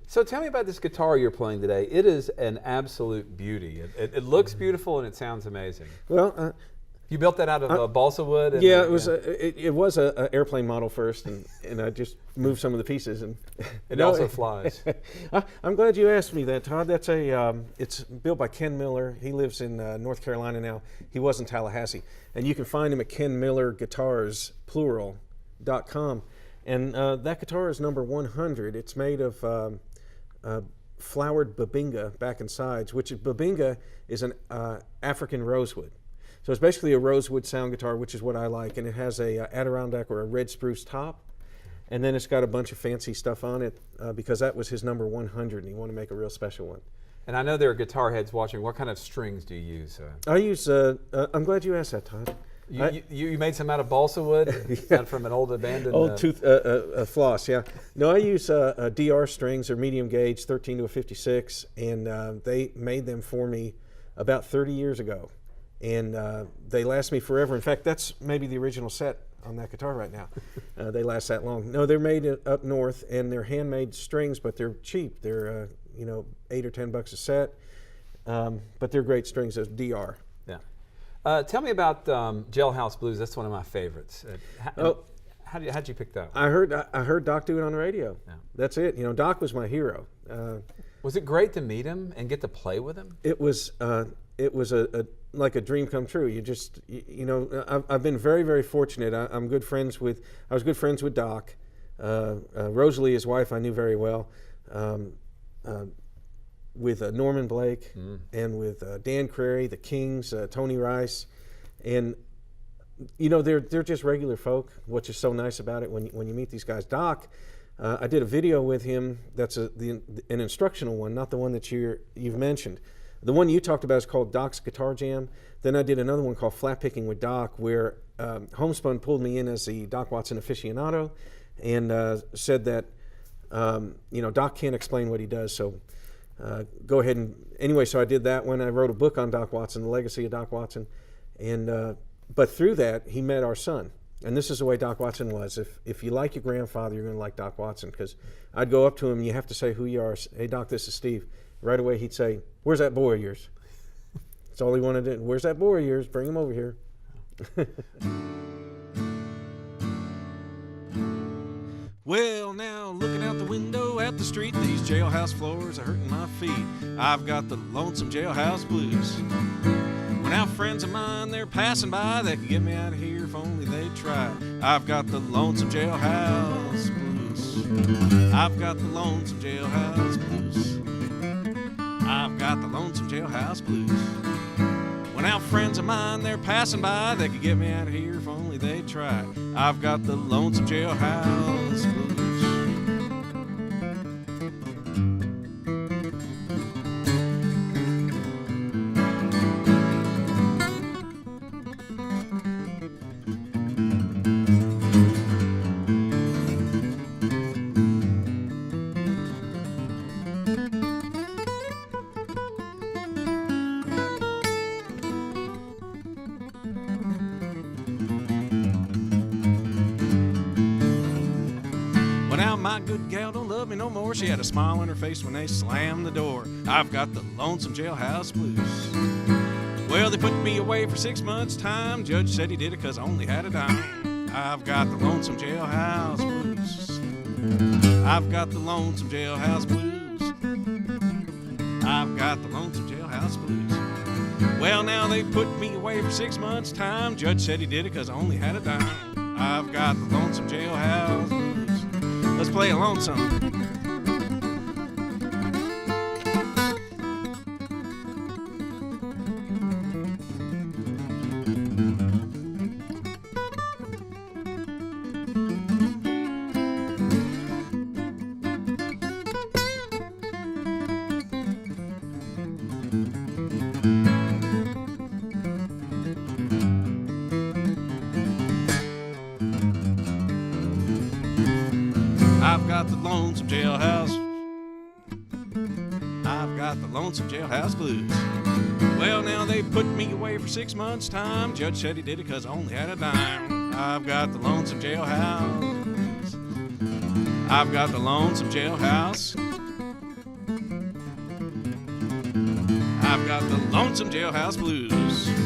So tell me about this guitar you're playing today. It is an absolute beauty. It looks beautiful and it sounds amazing. Well, you built that out of balsa wood? And, yeah, it was a airplane model first, and I just moved some of the pieces. And it also flies. I'm glad you asked me that, Todd. That's it's built by Ken Miller. He lives in North Carolina now. He was in Tallahassee, and you can find him at kenmillerguitars.com. And that guitar is number 100. It's made of flowered babinga back and sides, which babinga is an African rosewood. So it's basically a rosewood sound guitar, which is what I like, and it has a Adirondack or a red spruce top, and then it's got a bunch of fancy stuff on it because that was his number 100, and he wanted to make a real special one. And I know there are guitar heads watching. What kind of strings do you use? I use, I'm glad you asked that, Todd. You made some out of balsa wood? Yeah. From an old abandoned... Old tooth floss, yeah. No, I use DR strings. They're medium gauge, 13 to a 56, and they made them for me about 30 years ago. And they last me forever. In fact, that's maybe the original set on that guitar right now. They last that long. No, they're made up north, and they're handmade strings, but they're cheap. They're, $8 or $10 a set, but they're great strings, those DR. Yeah. Tell me about Jailhouse Blues. That's one of my favorites. How'd you pick that one? I heard Doc do it on the radio. Yeah. That's it. Doc was my hero. Was it great to meet him and get to play with him? It was like a dream come true. I've been very, very fortunate. I was good friends with Doc. Rosalie, his wife, I knew very well. With Norman Blake and with Dan Crary, the Kings, Tony Rice, and they're just regular folk. Which is so nice about it when you meet these guys. Doc, I did a video with him. That's an instructional one, not the one that you've mentioned. The one you talked about is called Doc's Guitar Jam. Then I did another one called Flat Picking with Doc, where Homespun pulled me in as the Doc Watson aficionado, and said that Doc can't explain what he does, so. Go ahead and anyway. So I did that one. I wrote a book on Doc Watson, the legacy of Doc Watson, and but through that he met our son. And this is the way Doc Watson was. If you like your grandfather, you're going to like Doc Watson. Because I'd go up to him, and you have to say who you are. Hey Doc, this is Steve. Right away he'd say, "Where's that boy of yours?" That's all he wanted to do. "Where's that boy of yours? Bring him over here." Well, now looking out the window at the street, these jailhouse floors are hurting my feet. I've got the lonesome jailhouse blues. When out friends of mine, they're passing by, they could get me out of here if only they'd try. I've got the lonesome jailhouse blues. I've got the lonesome jailhouse blues. I've got the lonesome jailhouse blues. When out friends of mine, they're passing by, they could get me out of here if only they'd try. I've got the lonesome jailhouse blues. My good gal don't love me no more. She had a smile on her face when they slammed the door. I've got the lonesome jailhouse blues. Well, they put me away for 6 months' time. Judge said he did it 'cause I only had a dime. I've got the lonesome jailhouse blues. I've got the lonesome jailhouse blues. I've got the lonesome jailhouse blues. Well, now they put me away for 6 months' time. Judge said he did it 'cause I only had a dime. I've got the lonesome jailhouse blues. Let's play a lonesome. I've got the lonesome jailhouse. I've got the lonesome jailhouse blues. Well, now they put me away for 6 months' time. Judge said he did it 'cause I only had a dime. I've got the lonesome jailhouse blues. I've got the lonesome jailhouse. I've got the lonesome jailhouse blues.